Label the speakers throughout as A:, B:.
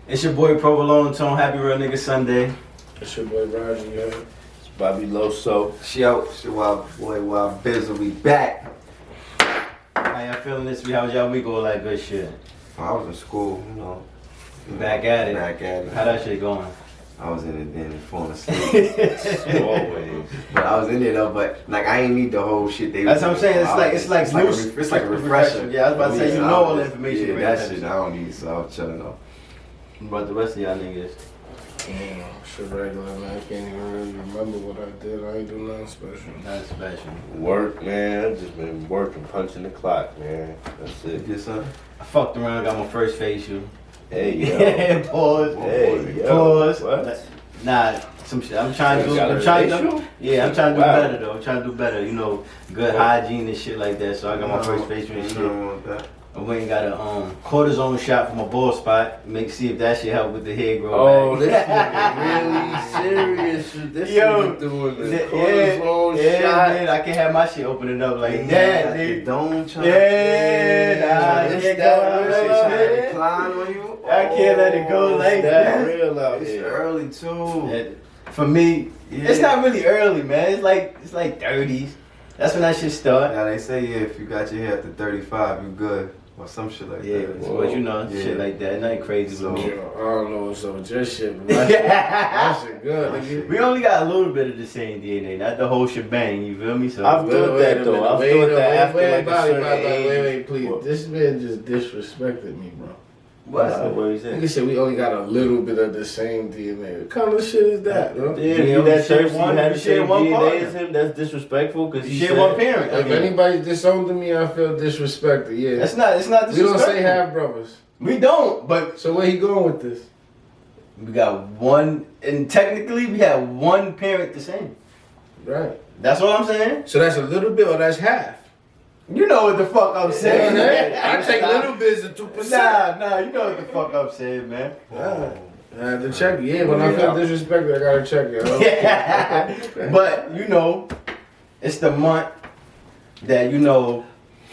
A: It's your boy Provolone Tone. Happy Real Nigga Sunday.
B: It's your boy Rodger, yeah.
C: It's Bobby Loso.
D: Yo, it's your wild boy, Wild Biz will be back.
A: How y'all feeling this week? How was y'all week? All that good shit.
D: I was in school,
A: Back at it.
D: Back at it.
A: How that shit going?
D: I was in it then falling asleep.
C: Always.
D: But I was in there though, but like I ain't need the whole shit they
A: That's what I'm saying. It's like
D: a refresher.
A: Yeah, I was about to say, you know all the information.
D: Yeah,
A: already.
D: that shit I don't need, so I'm chilling though.
A: But the rest of y'all niggas.
B: Shit regular, man. I can't even really remember what I did. I ain't do nothing special.
A: Not special.
C: Work, man. I've just been working, punching the clock, man. That's it.
D: Yes, son.
A: I fucked around, got my first facial.
C: Hey, yo.
A: Yeah, pause.
C: Hey, yo.
A: Pause.
C: What?
A: Nah, some shit. I'm trying to do.
C: You got a
A: I'm trying to
C: facial?
A: do. Yeah, I'm trying to do
C: Wow.
A: better though. I'm trying to do better. You know, good hygiene and shit like that. So I got my first facial and shit.
D: Want that.
A: I went and got a cortisone shot for my bald spot. See if that shit help with the hair growth.
C: Oh,
A: back.
C: this nigga really serious. This
A: Yo,
C: nigga doing the
A: yeah,
C: cortisone shot.
A: man, I can have my shit opening up like that, nigga.
D: Don't try.
A: Yeah, nah,
C: It's
A: can't
C: that
A: go
C: real,
A: like
D: Trying to
A: that.
D: decline on you.
A: I can't let it go like
C: That
A: that.
C: real out
D: It's
C: here.
D: early too.
A: Yeah, for me, it's not really early, man. It's like 30s. That's when that shit start.
D: Now they say if you got your hair after 35, you good. Or some shit like
A: Yeah,
D: that.
A: but you know,
D: Yeah.
A: shit like that. Nothing crazy
D: So-
A: with me.
B: I don't know what's up with your shit, but that shit good. Nigga.
A: We only got a little bit of the same DNA, not the whole shebang. You feel me? So
C: I've thought that though. I've thought that after like a certain age.
B: Wait, please.
C: What?
B: This man just disrespected me, bro.
A: what?
C: What is
B: Nigga
C: it?
B: said we only got a little bit of the same DNA. What kind of shit is that, bro?
C: Yeah,
A: We
C: you
A: only
C: that
A: share
C: thirsty
A: one-
C: had
A: we
C: the
A: share
C: same
A: one
C: DNA
A: partner.
C: as him. That's disrespectful because
A: You
C: he
A: share
C: said
A: one parent. I
B: If
A: mean,
B: anybody disowned to me, I feel disrespected. Yeah.
A: it's not
B: We don't
A: disrespectful.
B: say half brothers.
A: We don't, but
B: So where he going with this?
A: we got one, and technically we have one parent the same.
B: Right.
A: That's what I'm saying.
B: So that's a little bit or that's half?
A: You know what the fuck I'm saying.
B: I take little bits of 2%.
A: Nah, you know what the fuck I'm saying, man.
B: I had to check it. Yeah, when I feel disrespected, I gotta check it.
A: Yeah. But you know, it's the month that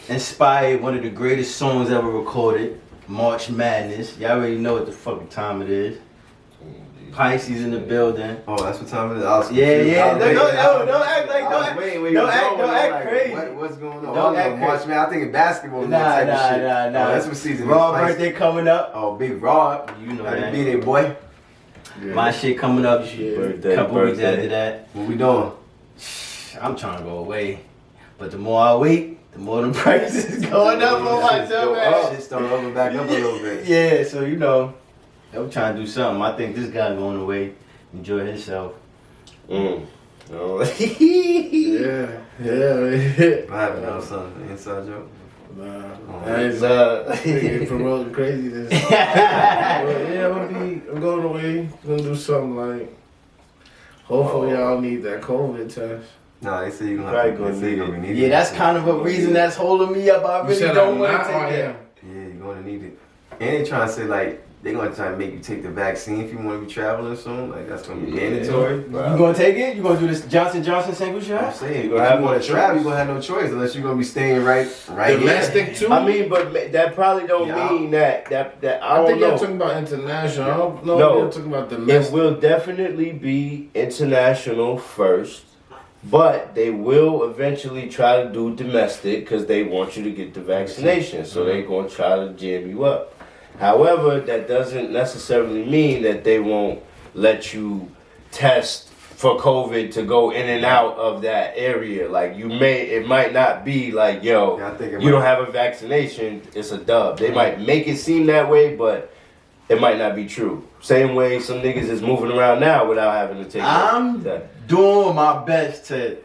A: inspired one of the greatest songs ever recorded, March Madness. Y'all already know what the fucking time it is. Pisces in the building.
D: Oh, that's what time it is. I was
A: Yeah,
D: confused.
A: yeah.
D: I was waiting.
A: Don't act like
D: I was waiting where you
A: don't
D: was
A: act
D: going.
A: don't
D: I was
A: act
D: like,
A: crazy.
D: What's going on?
A: Don't
D: I
A: act
D: know March Man. I think of basketball.
A: Nah.
D: Type of shit. Oh, that's what season is.
A: Raw
D: Spicy.
A: birthday coming up.
D: Oh, Big Rod.
A: You know
D: Happy
A: that.
D: birthday, boy.
A: My shit coming up.
C: Birthday,
A: Couple weeks
C: birthday.
A: after that.
D: What we doing?
A: I'm trying to go away. But the more I wait, the more the prices going up on myself, man.
D: Shit started opening back up a little bit.
A: Yeah, so I'm trying to do something. I think this guy going away, enjoy himself.
C: Oh.
B: Yeah.
D: I haven't done something. Inside joke.
B: Nah. I ain't promoting craziness. But yeah, I'm going away. Gonna do something like. Hopefully, I don't need that COVID test.
D: Nah, they say you're gonna
C: Probably
D: have
C: gonna
D: to. They say you're
C: need
D: gonna
C: it.
D: need it.
A: Yeah, that's kind of a reason that's holding me up. I
B: You
A: really
B: said
A: don't
B: I'm
A: want
B: not
A: to
B: on
A: take
B: him.
A: that.
D: Yeah, you're gonna need it. And they trying to say like they're gonna try to make you take the vaccine if you want to be traveling soon. Like that's gonna be mandatory.
A: You gonna take it? You gonna do this Johnson single
D: I'm
A: shot?
D: saying,
C: You
D: if
C: gonna have
D: you want
C: no
D: to travel,
C: choice.
D: you gonna have no choice unless you're gonna be staying right
B: Domestic
D: here.
B: too.
C: I mean, but that probably don't
D: Yeah.
C: mean that I
B: I
C: don't
B: think
C: know.
B: you're talking about international. I don't know
C: No.
B: if you're talking about
C: It
B: domestic.
C: will definitely be international first, but they will eventually try to do domestic because they want you to get the vaccination. So they're going to try to jam you up. However, that doesn't necessarily mean that they won't let you test for COVID to go in and out of that area. Like it might not be like, yo,
D: Yeah, I think it
C: you don't
D: might.
C: have a vaccination, it's a dub. They might make it seem that way, but it might not be true. Same way some niggas is moving around now without having to take
A: I'm
C: that.
A: doing my best to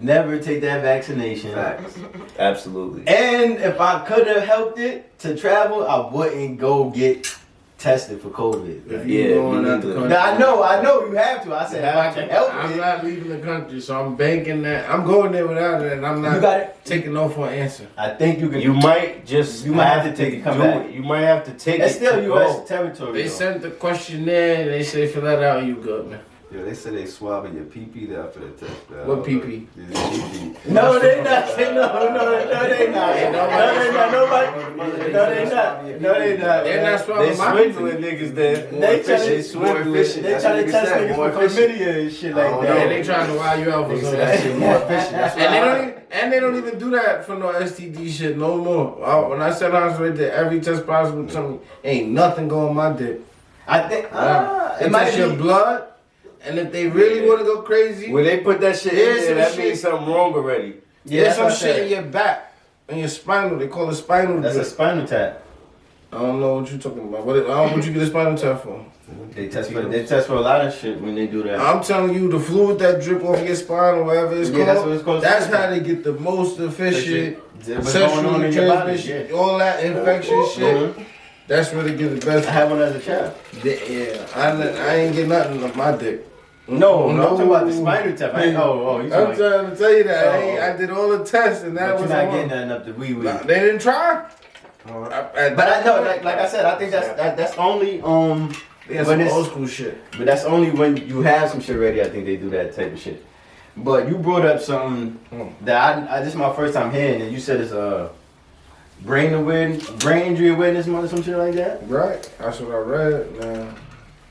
A: never take that vaccination.
D: Facts.
C: Absolutely.
A: And if I could have helped it to travel, I wouldn't go get tested for COVID.
B: If
C: Yeah,
B: you going
C: me
B: out the
C: neither.
B: country.
A: Now, I know you have to. I said if I can help
B: I'm
A: it.
B: not leaving the country, so I'm banking that. I'm going there without it, and I'm
A: You
B: not
A: got it.
B: taking no for an answer.
A: I think you can.
C: You might just
A: You might have to take it, come
C: do
A: back.
C: it. You might have to take
A: It's
C: it
A: still
C: to
A: U.S.
C: go.
A: territory.
B: They
A: though.
B: sent the questionnaire, and they say fill that out, you good, man.
D: Yeah, they said they swabbing your pee-pee there for the test.
B: What pee-pee?
D: Your pee-pee.
A: No, they not. No, they not. No, they not. Nobody. No, they not. No, they not.
B: They're not
C: They
B: swabbing my
C: swindling niggas there.
A: They
C: swindling.
A: They trying to test niggas for chlamydia and shit like
B: Yeah,
A: that.
B: they trying to wire you out for
D: Niggas
B: some
D: say that
B: shit.
D: shit more efficient. That's why
B: And they don't even do that for no STD shit no more. When I said I was right there, every test possible to me, ain't nothing going on my dick.
A: I think
B: It
A: it might
B: test your
A: be.
B: blood, and if they really want to go crazy,
C: When they put that shit
B: Yeah,
C: in there,
B: some
C: that
B: shit.
C: means something wrong already.
B: there's some
A: that's what I
B: shit in
A: said.
B: your back, in your spinal. They call it spinal
A: That's a
B: drip.
A: spinal tap.
B: I don't know what you talking about. What you get a spinal tap for?
A: They test for a lot of shit when they do that.
B: I'm telling you, the fluid that drip off your spine or whatever it's
A: Yeah,
B: called,
A: that's what it's called.
B: that's how they get the most efficient
A: What's going on
B: sexual
A: in your body?
B: transmission,
A: Yeah.
B: all that infection shit.
A: Mhm.
B: That's where they get the
A: I
B: best.
A: had one as a child.
B: Yeah, I ain't get nothing of my dick.
A: No, I'm talking about the spinal tap. You
B: I'm
A: talking
B: trying to tell you that.
A: Oh.
B: I did all the tests and that
A: but
B: was
A: you're not
B: all.
A: getting nothing up the wee wee.
B: Nah, they didn't try.
A: But I know, like I said, I think that's only
B: They had
A: when
B: some
A: it's-
B: old school shit.
A: but that's only when you have some shit ready. I think they do that type of shit. But you brought up something that I this is my first time hearing, and you said it's brain injury awareness month or some shit like that.
B: Right, that's what I read. Now,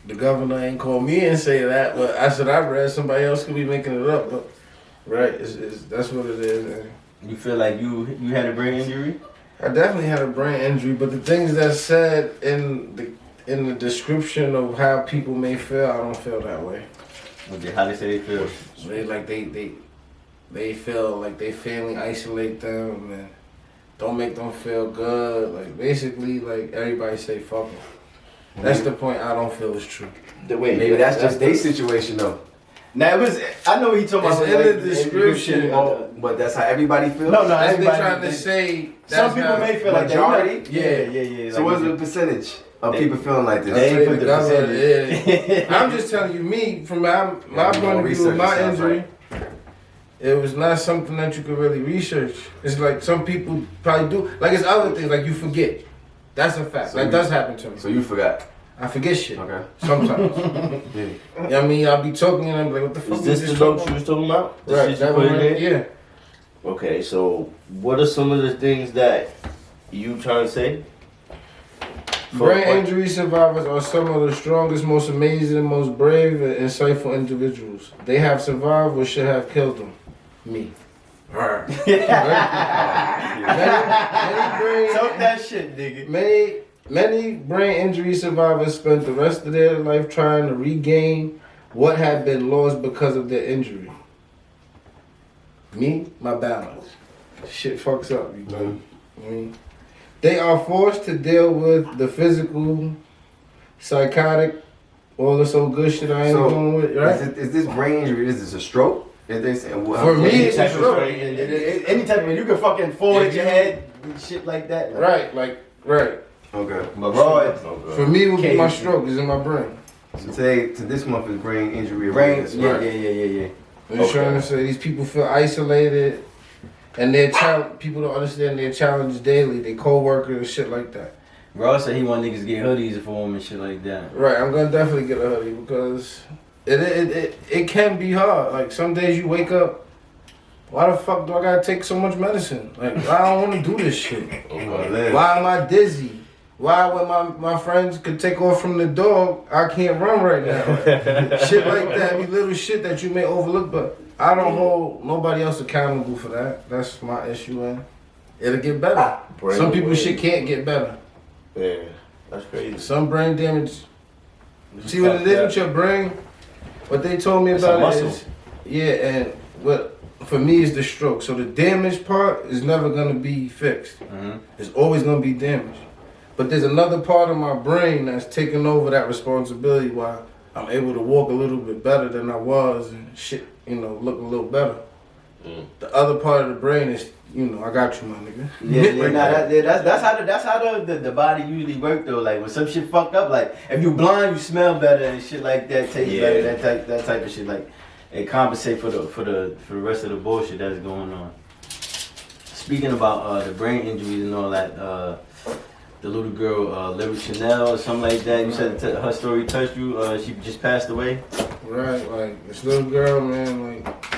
B: the governor ain't called me and say that, but I said I read. Somebody else could be making it up, but right, it's that's what it is. And
A: You feel like you had a brain injury?
B: I definitely had a brain injury, but the things that's said in the description of how people may feel, I don't feel that way.
A: Okay, how they say they feel?
B: They feel like they family isolate them and don't make them feel good. Like basically, like everybody say fuck them. That's the point I don't feel is true.
C: Wait,
D: maybe that's just their situation though.
A: Now it was. I know he talking
B: It's
A: about
B: in
A: like,
B: the description.
D: Oh, but that's how everybody feels.
A: No,
B: That's they
A: everybody-
B: trying to say.
A: Some people may feel like
D: majority?
A: that. Yeah.
D: So what's the percentage of
A: They-
D: people feeling like
A: They
D: this?
A: ain't put the percentage.
B: I'm just telling you, me from my point
D: more
B: of view of my
D: research, it sounds
B: injury, it was not something that you could really research. It's like some people probably do. Like it's other things, like you forget. That's a fact.
D: So
B: that
D: you-
B: does happen to me.
D: So you forgot.
B: I forget shit
D: Okay.
B: sometimes.
D: Yeah.
B: You know what I mean, I'll be talking and I'm like, what the fuck
C: Is this
B: we
C: the
B: just
C: note
B: talking
C: you was talking about?
B: about?
C: The
B: Right,
C: shit
B: that
C: you put
B: one
C: in
B: right,
C: there?
B: yeah.
C: Okay, so what are some of the things that you trying to say?
B: Brain injury survivors are some of the strongest, most amazing, most brave, and insightful individuals. They have survived what should have killed them. Me.
A: Talk that shit, nigga.
B: Many brain injury survivors spent the rest of their life trying to regain what had been lost because of their injury. Me, my balance. Shit fucks up, you know. I mean, they are forced to deal with the physical, psychotic, all this old good shit I ain't
D: So,
B: going with, right?
D: Is this brain injury? Is this a stroke? Is they saying what?
B: For me,
A: Any
B: it's
A: type
B: a
A: of
B: stroke.
A: any type of you can fucking fall
B: Yeah,
A: hit your
B: you-
A: head and shit like that.
B: Right, like, right.
D: Okay.
A: But raw,
B: For me, it would be my
A: Okay.
B: stroke, is in my brain.
D: So today, to this month is brain injury
A: brain.
D: awareness.
A: Yeah.
B: I'm
C: Okay.
B: just trying to say these people feel isolated, and people don't understand their challenges daily. They co-workers and shit like that.
A: Raw said he want niggas to get hoodies for him and shit like that.
B: Right, I'm gonna definitely get a hoodie because it can be hard. Like some days you wake up, why the fuck do I gotta take so much medicine? Like I don't want to do this shit. Why am I dizzy? Why when my friends could take off from the dog, I can't run right now? Shit like that, be little shit that you may overlook, but I don't hold nobody else accountable for that. That's my issue, and it'll get better.
C: Brain
B: Some people
C: awareness.
B: shit can't get better.
C: Yeah, that's crazy.
B: Some brain damage. See what it is with your brain? What they told me
A: It's a
B: about it
A: muscle.
B: is, yeah, and what for me is the stroke. So the damaged part is never gonna be fixed.
A: Mm-hmm.
B: It's always gonna be damaged. But there's another part of my brain that's taking over that responsibility while I'm able to walk a little bit better than I was and shit, look a little better. The other part of the brain is, I got you, my nigga.
A: That's how the body usually work though. Like when some shit fucked up, like if you blind, you smell better and shit like that, taste better, that type of shit. Like it compensate for the rest of the bullshit that's going on. Speaking about the brain injuries and all that, the little girl, Lyric Chanel or something like that. You said her story touched you. She just passed away.
B: Right, like this little girl, man, like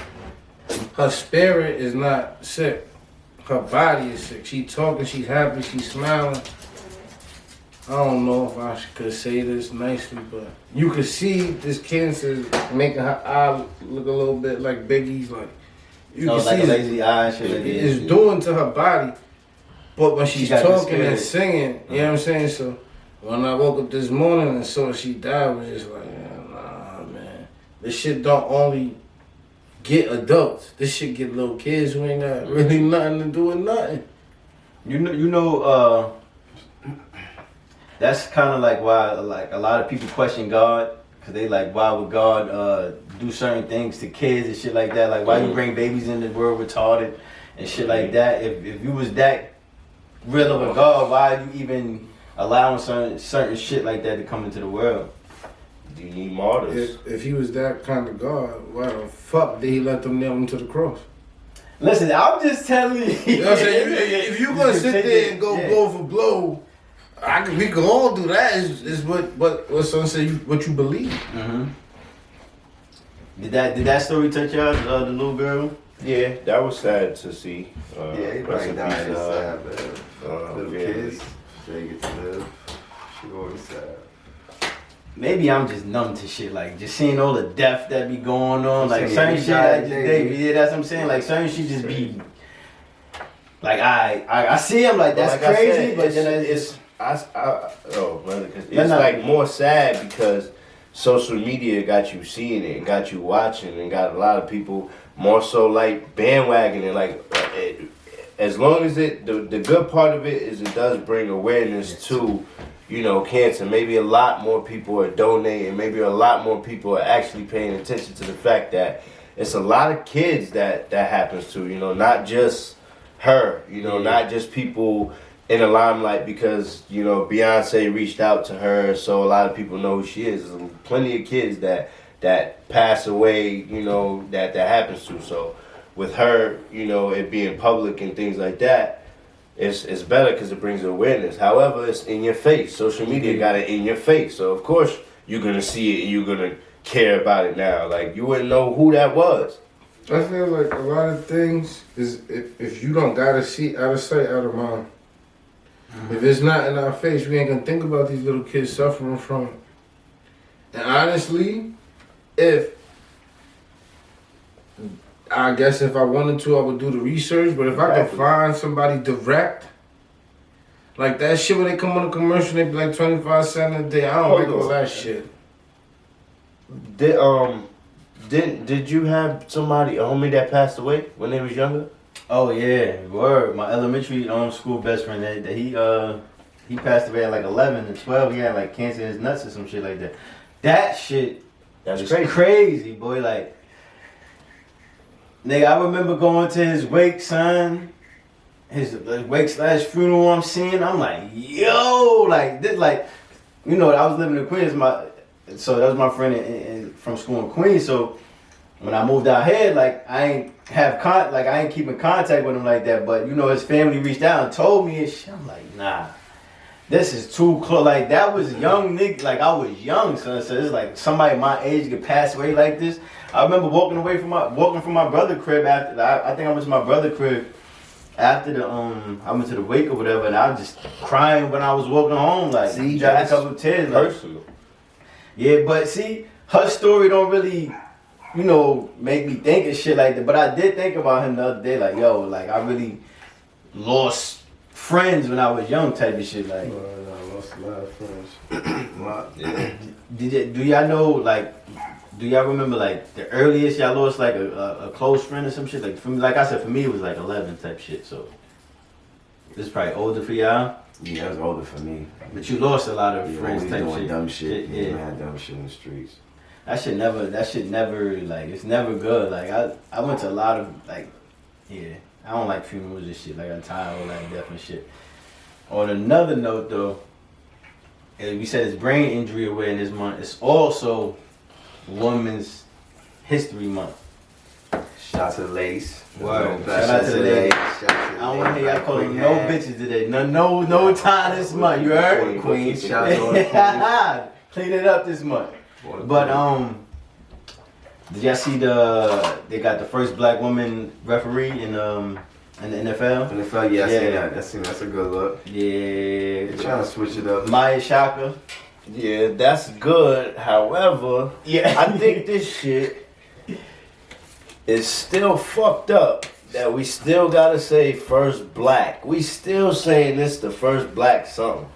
B: her spirit is not sick. Her body is sick. She talking, she's happy, she's smiling. I don't know if I could say this nicely, but you could see this cancer is making her eye look a little bit like Biggie's. Like you can
A: like
B: see
A: a lazy eye and shit.
B: it's doing to her body. But when she's
A: got the
B: talking and
A: spirit.
B: singing, you know what I'm saying? So when I woke up this morning and saw she died, I was just like, nah, man. This shit don't only get adults. This shit get little kids who ain't got really nothing to do with nothing.
A: You know, that's kind of like why, like, a lot of people question God, cause they like, why would God do certain things to kids and shit like that? Like, why you bring babies in the world retarded and shit like that? If you was that real of a God, why are you even allowing certain shit like that to come into the world?
C: Do you need martyrs?
B: If he was that kind of God, why the fuck did he let them nail him to the cross?
A: Listen, I'm just telling you.
B: You know what I'm saying? If you gonna sit there and go blow for blow, we can all do that. Is what son said. What you believe?
A: Mm-hmm. Did that story touch y'all? The little girl.
C: Yeah, that was sad to see.
D: Yeah,
C: rest
D: everybody
C: in
D: died
C: peace,
D: inside, man. Little
C: family.
D: kids, they get to live. She always sad.
A: Maybe I'm just numb to shit, like just seeing all the death that be going on,
D: I'm
A: like
D: saying,
A: certain
D: you
A: shit.
D: died
A: Like
D: today.
A: yeah, that's what I'm saying. Like certain shit just be like I see him like that's
C: Like I
A: crazy,
C: said,
A: but then it's
C: it's like more sad because social media got you seeing it and got you watching and got a lot of people more so like bandwagoning. Like as long as the good part of it is it does bring awareness to, you know, cancer. Maybe a lot more people are donating. Maybe a lot more people are actually paying attention to the fact that it's a lot of kids that happens to. You know, not just her. You know, not just people in the limelight because, you know, Beyonce reached out to her, so a lot of people know who she is. There's plenty of kids that pass away, you know, that happens to. So with her, you know, it being public and things like that, it's better because it brings awareness. However, it's in your face. Social media got it in your face. So of course you're gonna see it and you're gonna care about it now. Like you wouldn't know who that was.
B: I feel like a lot of things is if you don't gotta see out of sight, out of mind. If it's not in our face, we ain't gonna think about these little kids suffering from it. And honestly, I guess if I wanted to, I would do the research. But if I could find somebody direct, like that shit when they come on a commercial, they be like 25 cents a day. I don't like all that shit.
C: Did you have somebody, a homie that passed away when they was younger?
A: oh yeah, word. My elementary school best friend that he passed away at like 11 and 12. He had like cancer in his nuts or some shit like that. That shit
C: That's
A: was crazy, boy. Like. Nigga, I remember going to his wake, son. His wake/funeral. I'm seeing. I'm like, yo, like this, like, you know, I was living in Queens. So that was my friend from school in Queens. So when I moved out here, like, I ain't keeping contact with him like that. But you know, his family reached out and told me and shit. I'm like, nah, this is too close. Like that was young nigga. Like I was young, son. So it's like somebody my age could pass away like this. I remember walking from my brother's crib after. I think I went to my brother's crib after I went to the wake or whatever, and I was just crying when I was walking home. Like,
C: See,
A: dropped a
C: that's
A: couple of tears. Like,
C: personal.
A: yeah, but see, her story don't really, you know, make me think of shit like that. But I did think about him the other day, like, yo, like I really lost friends when I was young, type of shit. Like,
D: I lost a lot of friends. Yeah.
A: do y'all know, like, do y'all remember like the earliest y'all lost like a close friend or some shit? Like for me, like I said, for me it was like 11 type shit. So this is probably older for y'all.
D: Yeah, that was older for me.
A: But you lost a lot of friends
D: always
A: type
D: doing
A: shit.
D: dumb shit.
A: Yeah.
D: Yeah, had dumb shit in the streets.
A: That shit never like it's never good. Like I went to a lot of like I don't like funerals and shit. Like I'm tired of all that death and shit. On another note though, we said it's Brain Injury Awareness Month. It's also Women's History Month.
D: Shout out to the ladies.
A: Word. Shout out to the ladies. I don't want to hear y'all calling no bitches today. No time this month. You heard?
D: Queen. Shout out to all the queens.
A: Clean it up this month. But Did y'all see they got the first black woman referee in the NFL?
D: NFL, yeah, I seen that. That's a good look.
A: Yeah.
D: They're trying to switch it up.
A: Maya Shaka.
C: Yeah, that's good. However,
A: Yeah.
C: I think this shit is still fucked up that we still gotta say first black. We still saying this the first black song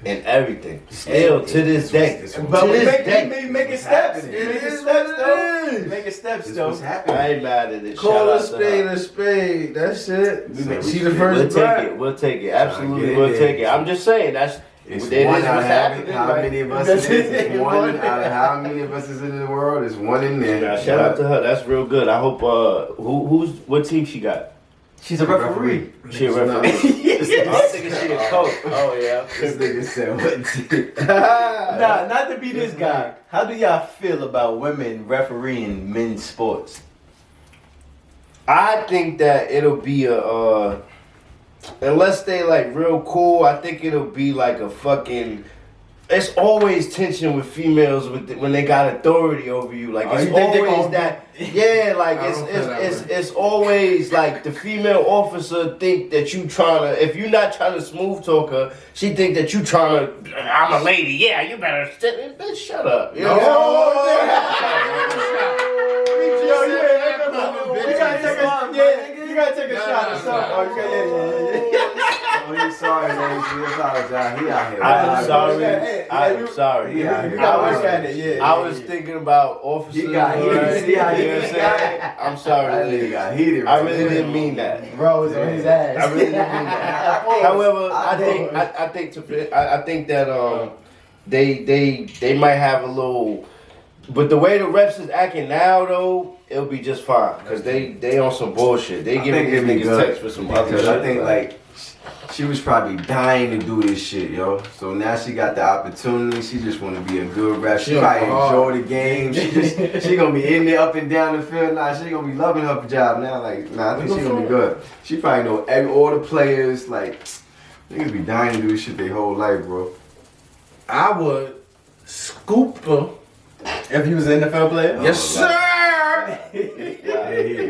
C: and everything. Still to this day.
A: But
C: To
A: we
C: this day.
A: making steps.
D: It
A: Making
B: is
A: steps
B: what it
A: though.
B: is.
A: Making steps
D: This
A: though.
D: was
C: I
D: happening.
C: ain't mad at it.
B: Call
C: Shout
B: a
C: out to
B: spade
C: her.
B: a spade. That's it.
D: So
B: She
D: we
B: the
D: should-
B: first black.
C: We'll take it.
D: Trying
C: Absolutely,
D: to get
C: we'll
D: in
C: take
D: there.
C: it. I'm just saying that's
D: It's
C: it is
D: one
C: what's
D: out of
C: happening.
D: how
C: right?
D: many of us
C: That's
D: it is.
C: it.
D: It's one out of how many of us is in the world. It's one in there.
C: Yeah, shout out to her. That's real good. I hope. What team she got?
A: She's a referee.
C: She a referee. I'm thinking she a coach. Oh yeah.
D: This nigga said what?
A: Nah, not to be this guy. How do y'all feel about women refereeing men's sports?
C: I think that it'll be a unless they like real cool. I think it'll be like a fucking. It's always tension with females when they got authority over you. Like
A: Oh,
C: it's
A: you think they
C: always
A: gonna-
C: that. Yeah, like
B: I don't feel that
C: it's always like the female officer think that you trying to. If you're not trying to smooth talk her, she think that you trying to. I'm a lady. Yeah, you better sit. Bitch, shut up. You know
A: You gotta take a shot or something. Oh, you gotta,
D: Oh, he's sorry, man. He apologized. He out here.
C: I'm sorry.
A: Hey,
C: I'm sorry.
D: Yeah,
A: You gotta work at it, yeah.
C: I was thinking about officers.
D: He got heated.
C: right?
D: See how he
C: You know what I'm saying? I'm sorry.
D: That nigga
C: ladies.
D: got heated.
C: I really didn't mean that.
A: Bro was on his ass.
C: I really didn't mean that. However, I think that they might have a little, but the way the refs is acting now though, it'll be just fine because they on some bullshit. They
D: I
C: giving
D: think
C: these
D: it'd be
C: niggas
D: good
C: text for some other
D: because
C: shit.
D: I think like she was probably dying to do this shit, yo. So now she got the opportunity. She just want to be a good ref. She
B: She
D: probably
B: hard.
D: enjoy the game. She gonna be in there up and down the field. Nah, she gonna be loving her job now. Like, nah, I think she gonna be good. She probably know all the players. Like, niggas be dying to do this shit their whole life, bro.
B: I would scoop her.
A: If he was an NFL player?
B: Yes, sir.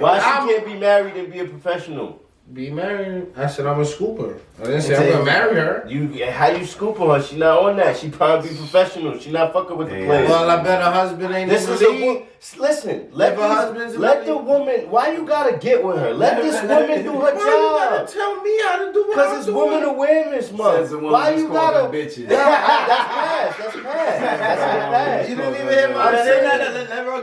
C: Why she can't be married and be a professional?
B: Be married. I said I'm a scooper. I didn't say I'm gonna marry her.
C: How you scooping her? She not on that. She probably be professional. She not fucking with the
D: Yeah.
C: players.
B: Well, I bet her husband ain't
C: This
B: in
C: is
B: the
C: a
B: league.
C: woman. Listen, let
B: If her husband's in
C: let
B: the
C: the
B: league.
C: woman. Why you gotta get with her? Let this woman do her
B: Why you gotta
C: job.
B: tell me how to do what
C: Cause
B: I'm
C: it's
B: doing?
C: Women Awareness
D: Says
C: Month.
D: the woman
C: Why
D: who's
C: you
D: calling
C: gotta?
D: them bitches.
C: That's past. That's past.
B: You didn't even hear
C: I
B: my
C: didn't
B: say
C: say
B: that.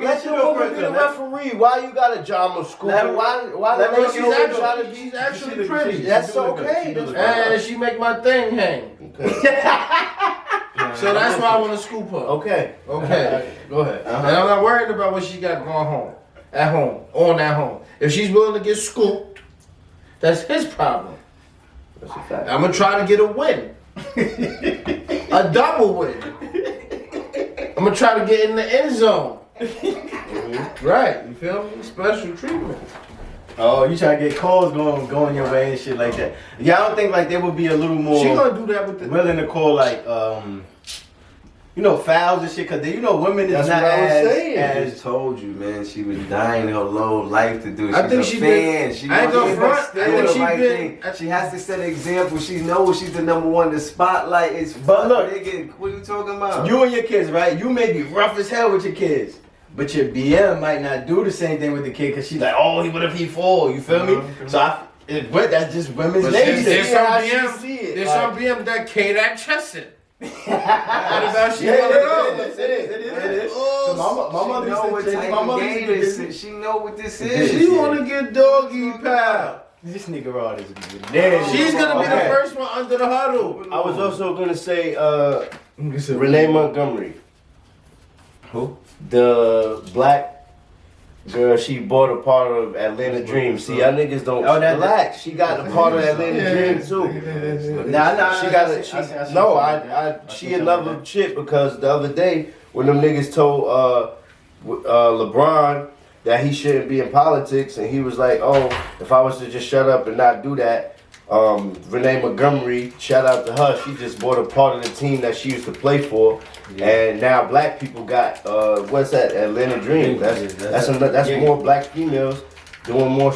C: Let the woman be the referee. Why you got a job of school?
A: Let her-
C: Why
A: let
C: the
A: her-
C: lady
B: She's
C: always gotta
B: actually,
C: be?
B: she's actually
A: She
B: pretty.
A: do
C: That's
A: good.
C: okay.
A: She do
C: That's
A: good.
B: And she make my thing hang. So that's why I want to scoop her.
C: Okay.
B: Okay.
C: Go ahead.
B: And I'm not worried about what she got going home. At home. At home. If she's willing to get scooped, that's his problem.
C: That's a fact.
B: I'm going to try to get a win. A double win. I'm going to try to get in the end zone. Right. You feel me? Special treatment.
A: Oh, you trying to get calls going your way and shit like that. Yeah, I don't think like they would be a little more
B: She going to do that with the...
A: willing to call like fouls and shit, cause women is
C: That's
A: not
C: what I was
A: as
C: saying.
D: I
A: as
D: just told you, man. She was dying her low life to do it.
B: I
D: She's
B: think
D: a
B: she
D: fan.
B: been-
D: She
B: I ain't
D: gonna
B: gonna
D: do
B: front. I think
D: the
B: she
D: right
B: been-
D: thing. She has to set an example. She knows she's the number one. The spotlight is.
A: But look,
D: nigga, what are you talking about?
A: you and your kids, right? You may be rough as hell with your kids, but your BM might not do the same thing with the kid, cause she's like, oh, what if he fall? You feel me? So that's just women's
B: But
A: nature.
B: there's
C: see how
B: some
C: she
B: BM,
C: see it.
B: there's
C: Like-
B: some BM that K-That Chesson. What about she
A: Yeah,
B: wanna know?
A: it is.
B: Oh,
A: My mother
D: She know what
A: used to
D: type
A: take my
D: of
A: mother
D: game
A: used
D: this is. She know what this
A: It
D: is.
B: She wanna get doggy pal.
A: This nigga Rod is nasty.
B: She's gonna be the
A: Okay.
B: first one under the huddle.
C: I was also gonna say Renee Montgomery,
A: Who?
C: the black girl. She bought a part of Atlanta Dream. See, y'all niggas don't relax. She got a part of Atlanta Dream too.
A: Nah.
C: She got a. She another shit because the other day when them niggas told LeBron that he shouldn't be in politics and he was like, oh, if I was to just shut up and not do that. Renee Montgomery, shout out to her. She just bought a part of the team that she used to play for.
A: Yeah.
C: And now black people got what's that? Atlanta Dream. That's more black females doing more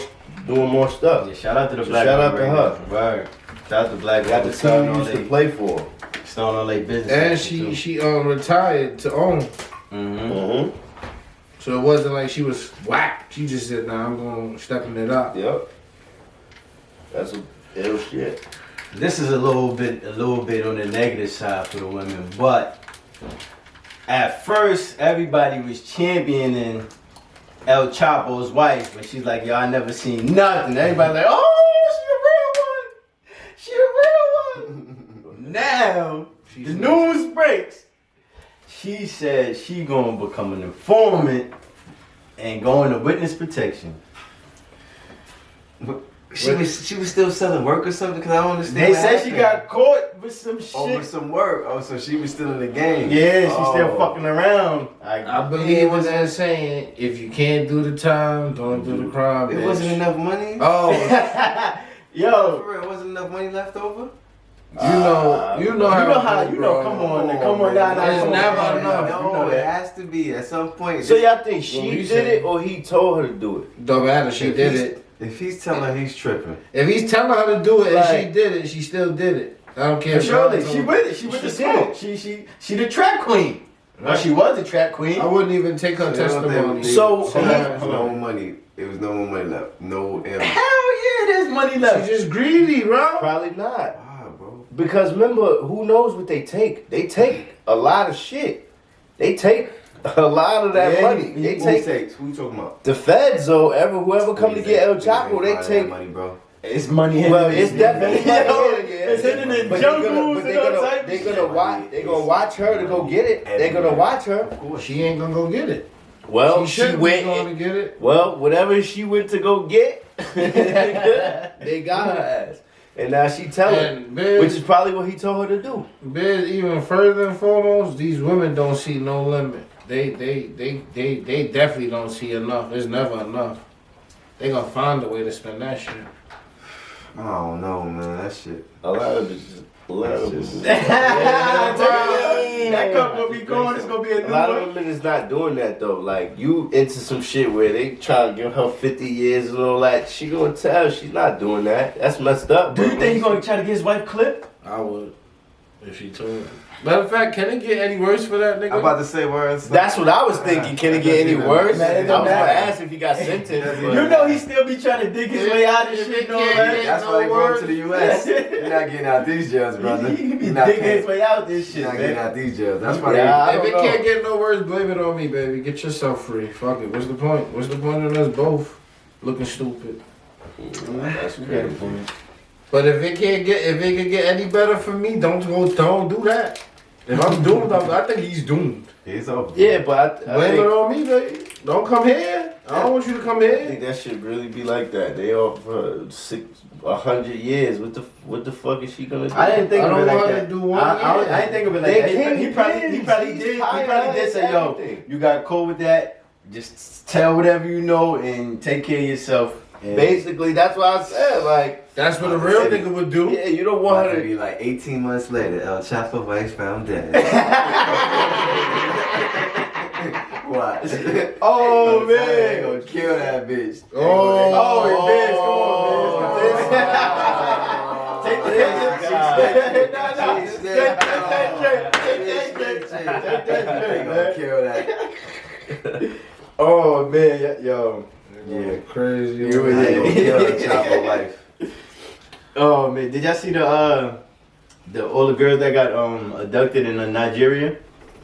C: stuff.
A: Yeah, shout out to the
C: So
A: black
C: shout
A: women
C: out to
A: right
C: her.
A: now. Right. Shout out to black
C: Got the
A: women.
C: team we used to play for.
A: Starting all their business.
B: And she retired to own.
A: Mm-hmm.
B: So it wasn't like she was whack. She just said, "Nah, I'm gonna stepping it up."
C: Yep. That's a ill shit.
A: This is a little bit on the negative side for the women, but at first everybody was championing El Chapo's wife, but she's like, yo, I never seen nothing. Everybody like, oh, she a real one. Now the news breaks. She said she gonna become an informant and go into witness protection.
D: She was still selling work or something, because I don't understand.
A: They said she got caught with some shit.
D: over some work. Oh, so she was still in the game.
A: Yeah, she's still fucking around.
B: I believe what they're saying. If you can't do the time, don't do the crime.
D: It
B: bitch.
D: wasn't enough money.
B: Oh,
A: Yo,
D: For real, wasn't enough money left over.
B: you know how.
A: come on now.
B: It's never enough.
D: No, it has to be at some point.
C: So y'all think she
B: Well, you
C: did
B: said-
C: it or he told her to do it?
B: Don't matter. She
D: If
B: did
D: he's-
B: it.
D: If he's telling her he's tripping,
B: If he's telling her to do it and
C: Like-
B: she did it, she still did it. I don't care.
A: Surely,
B: if
A: she
B: God
A: with it. She with the smoke. She the trap queen. Well, she was the trap queen.
B: I wouldn't even take her testimony.
C: So-
D: there was no money. There was no more money left. No M.
A: Hell yeah, there's money left.
B: She's just greedy, bro.
C: Probably not.
D: Wow, bro.
C: Because remember, who knows what they take? They take a lot of shit. They take a lot of that money. They take
D: Who you talking about?
C: the feds, though. Whoever come to get El Chapo, they take.
D: money, bro.
A: It's money hidden.
C: Well, it's definitely money hidden, yeah.
A: It's hidden in
C: But
A: jungles
C: they're
A: and all
C: gonna,
A: type of
C: they're
A: shit.
C: gonna watch. They're gonna watch her to go get it. They're gonna watch her.
D: Of course.
B: She ain't gonna go get it.
C: Well,
B: she
C: she
B: should
C: went.
B: be going to get it.
C: Well, whatever she went to go get, they got her ass, and now she telling,
B: And Biz,
C: which is probably what he told her to do.
B: Biz, even further and foremost, these women don't see no limit. They definitely don't see enough. It's never enough. They gonna find a way to spend that shit.
D: I don't know, man. That shit.
C: A lot of bitches. A lot of bitches.
A: That cup will be gone. It's gonna be a
C: A
A: new
C: lot
A: one.
C: of women is not doing that though. Like you into some shit where they try to give her 50 years and all that. She gonna tell she's not doing that. That's messed up.
A: Do you
C: bro.
A: think he's gonna try to get his wife clipped?
B: I would, if she told me. Matter of fact, can it get any worse for that nigga?
D: I'm about to say words.
C: That's what I was thinking. Can it get any worse?
A: Man, it
C: I was
A: don't
C: gonna
A: matter.
C: ask if he got sentenced. but-
A: You know he still be trying to dig his way out of shit and all that.
D: That's why they going to the U.S. You're not getting out these jails, brother.
A: He be
D: You're not
A: digging his
D: paying-
A: way out this shit,
D: You're not getting
A: man.
D: out these jails. That's why
C: Yeah, I
B: If
C: don't
B: it
C: know.
B: can't get no worse, blame it on me, baby. Get yourself free. Fuck it. What's the point? What's the point of us both looking stupid?
C: That's crazy.
B: But if it can get any better for me, don't do that. If I'm doomed, I think he's doomed.
D: It's over.
C: Yeah, but I
B: Blame it
C: think,
B: on me, baby. Don't come here. I don't want you to come
C: I
B: here.
C: think that should really be like that. They offer 100 years. What the fuck is she gonna do?
A: I didn't think
B: I
A: of it
B: don't
A: like
B: want
A: that.
B: to do one
A: I didn't think of it like
C: They
A: that.
C: can't
A: He probably
C: depend.
A: did say, yo,
C: Everything.
A: you got cool with that. Just tell whatever you know and take care of yourself. And
C: Basically, that's what I said. Like,
B: That's what a real nigga would do.
C: yeah, you don't want
D: About
C: her
D: to
C: to.
D: be like 18 months later, El Chapo wife found dead. Watch.
A: Oh,
D: They
A: man.
D: gonna kill that bitch.
A: Oh, Biz, come on, Biz. Take the
D: They gonna kill that.
A: Oh man, yo.
B: Yeah, crazy.
D: You really gonna kill the Chapo wife.
A: Oh man, did y'all see the all the girls that got abducted in Nigeria?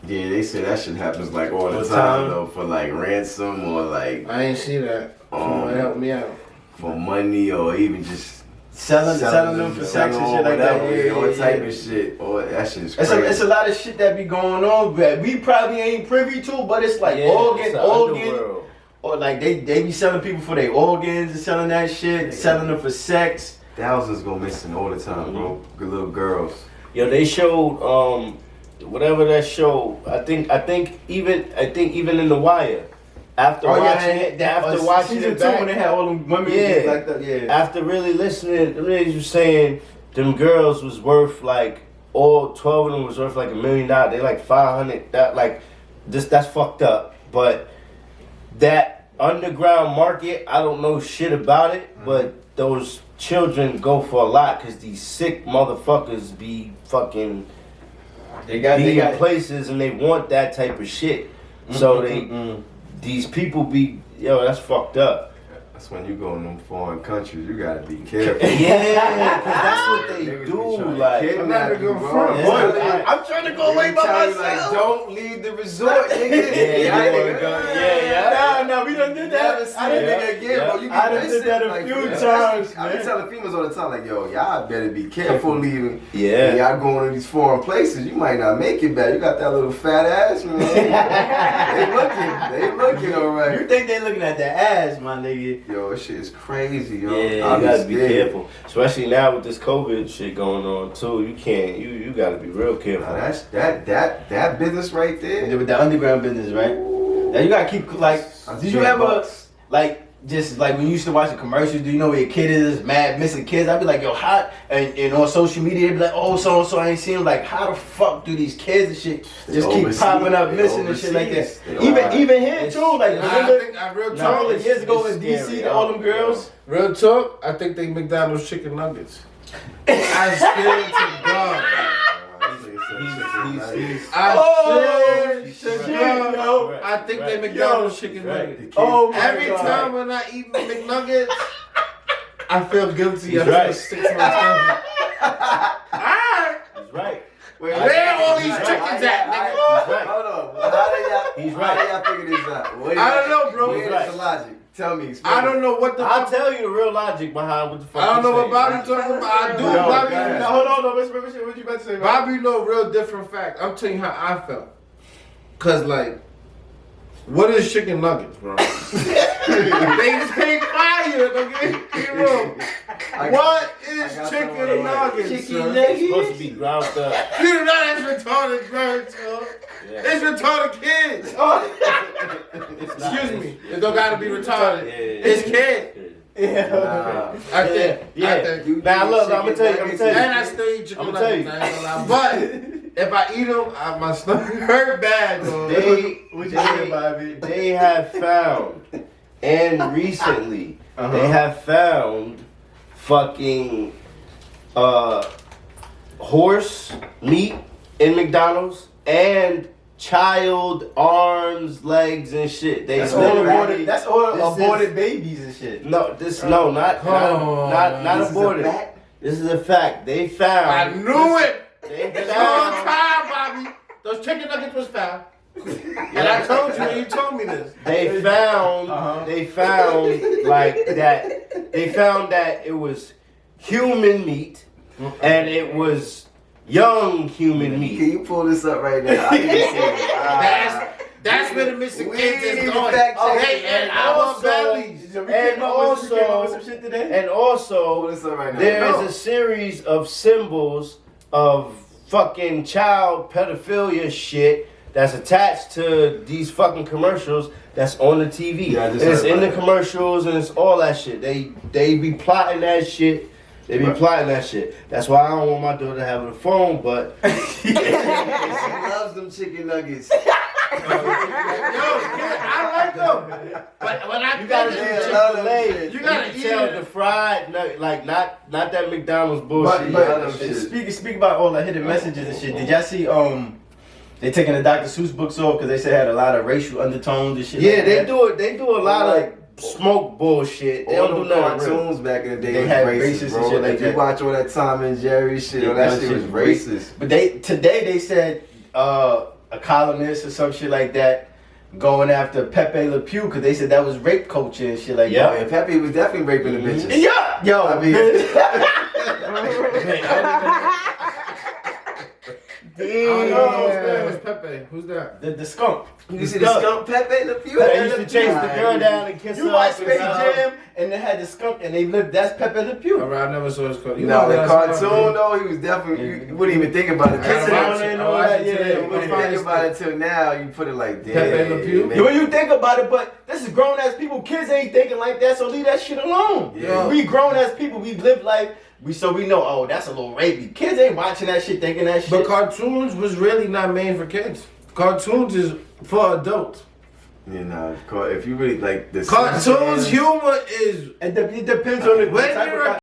D: Yeah, they say that shit happens like all the
A: All the
D: time
A: time.
D: though, for like ransom or like
B: I ain't see that. Somebody help me out.
D: for money or even just
A: Selling them for sex and shit like that. Yeah,
D: all
A: yeah,
D: type
A: yeah.
D: of shit. Or that shit is
A: It's
D: crazy.
A: a lot of shit that be going on that we probably ain't privy to, but it's like
C: Yeah,
A: organ,
C: it's the
A: organ,
C: underworld.
A: or like they be selling people for their organs and selling that shit, selling them for sex.
D: Thousands go missing all the time, bro. Good little girls.
C: Yo, they showed whatever that show. I think even in The Wire. After watching
A: season
C: it
A: 2
C: back,
A: when they had all them women
C: Yeah.
A: like that. Yeah.
C: after really listening, the ladies were saying them girls was worth like all 12 of them was worth like $1 million. They like 500. That's fucked up. But that underground market, I don't know shit about it, but those children go for a lot because these sick motherfuckers be fucking
A: They got
C: in places and they want that type of shit. So these people be, yo, that's fucked up.
D: That's when you go in them foreign countries, you gotta be careful.
C: Yeah, because that's what they do. Like,
B: I'm not gonna go front.
C: I'm trying to go away by myself.
D: Like, don't leave the resort, nigga.
A: Nah, we done did that.
D: I didn't think again, bro. You
A: I done did that a few times,
D: I be
A: man.
D: telling females all the time, like, yo, y'all better be careful leaving.
C: Yeah.
D: When y'all going to these foreign places, you might not make it back. You got that little fat ass, man. they looking all right.
A: You think they looking at that ass, my nigga?
D: Yo, this shit is crazy, yo.
C: Yeah, you gotta be careful. Especially now with this COVID shit going on too. You can't, you gotta be real careful.
D: Now that's that business right there.
A: With the underground business, right? Now you gotta keep like. Did you ever like just like when you used to watch the commercials? Do you know where your kid is? Mad missing kids. I'd be like, yo, how? And on social media, they'd be like, oh, so and so I ain't seen him. Like, how the fuck do these kids and shit just keep popping up missing and shit like that? Even here too. Like,
B: I real talk.
A: Years ago in DC, all them girls.
B: Real talk. I think they McDonald's chicken nuggets. I swear to God. I think they McDonald's chicken nuggets.
A: Oh,
B: every time when I eat McNuggets, I feel guilty. I
C: right.
B: feel sick to my stomach.
C: He's right.
B: Where all these chickens at, nigga?
C: Right.
D: Hold on. How do y'all figure this out?
B: I don't know, bro.
D: Where's the logic? Tell me. Explain.
B: I don't know what the.
C: I'll tell you the real logic behind what the fuck.
B: I don't know what Bobby
C: right?
B: talking about. I do.
C: No,
B: Bobby.
C: no,
A: hold on, what you about to say?
B: Bobby know real different fact. I'm telling you how I felt. Cause like, what is chicken nuggets, bro? They take fire. Don't get me wrong. What is chicken nuggets?
A: Chicken
C: It's supposed to be ground up.
B: You know that's retarded, bro.
C: Yeah.
B: It's retarded kids. Excuse me. It don't gotta be retarded.
C: Yeah.
B: It's kids.
A: Yeah.
B: I think.
C: Now look, I'm gonna tell you.
B: And I still eat chicken
C: I'ma tell you.
B: nuggets. I ain't gonna lie. But if I eat them, my stomach hurt bad, bro.
C: They have found, and recently they have found fucking horse meat in McDonald's and child arms, legs, and shit.
A: That's all aborted babies and shit.
C: No, not aborted. This is a fact. They found.
B: I knew it.
C: They
B: It's all
C: found.
B: time, Bobby. Those chicken nuggets was found. And I told you when you told me this.
C: They found. They found like that. They found that it was human meat, and it was young human meat.
D: Can you pull this up right now? I need to see it.
B: That's where the missing kids is going.
C: Okay,
B: And our bellies.
C: And also,
A: some shit today.
D: Pull this up right now.
C: there's a series of symbols of fucking child pedophilia shit that's attached to these fucking commercials that's on the TV.
D: Yeah,
C: and it's in the commercials and it's all that shit. They be plotting that shit. They be plotting that shit. That's why I don't want my daughter having a phone, but
D: She loves them chicken nuggets.
B: I like them. But when I
C: you gotta
B: think
C: do
B: of
C: Chick-fil-A.
B: You gotta eat
C: tell
B: it.
C: the fried nugget, like not that McDonald's bullshit.
A: Speak about all the hidden messages and shit. Did y'all see they taking the Dr. Seuss books off because they said it had a lot of racial undertones and shit?
C: Yeah,
A: like
C: they
A: that?
C: do it. They do a lot of smoke bullshit. They
D: All
C: don't do
D: them
C: nothing real.
D: cartoons back in the day
A: They
D: was
A: had
D: racist,
A: racist
D: bro.
A: and shit like
D: If
A: that.
D: you watch all that Tom and Jerry shit, all that shit was racist.
A: But today they said a columnist or some shit like that going after Pepe Le Pew because they said that was rape culture and shit like
D: Yeah,
A: that.
D: and Pepe was definitely raping the bitches.
A: Yeah, yo,
D: I mean,
B: I don't know who's Pepe. Who's that?
A: the skunk.
D: you see the skunk Pepe Le Pew?
C: They used to chase the girl down and kiss her.
A: You watch
C: up and
A: Space
C: stuff.
A: Jam and they had the skunk and they lived. That's Pepe Le Pew.
B: Alright, I never saw his cartoon.
D: No, the cartoon though, he was definitely. You wouldn't even think about it.
A: Kissing
B: I
A: on it and all
B: watched
A: that.
B: it
A: Yeah,
B: today.
A: yeah.
D: You wouldn't think about it till now. You put it like, damn.
B: Pepe Le Pew?
A: When you think about it, but this is grown ass people. Kids ain't thinking like that, so leave that shit alone.
B: Yeah.
A: We grown ass people. We live life. we know, oh, that's a little rapey. Kids ain't watching that shit thinking that shit.
B: But cartoons was really not made for kids. Cartoons is for adults.
D: You know, if you really like the
B: Cartoons
D: Simpsons-
B: humor is
A: It depends on the
B: when
A: type
B: you're
A: of
B: a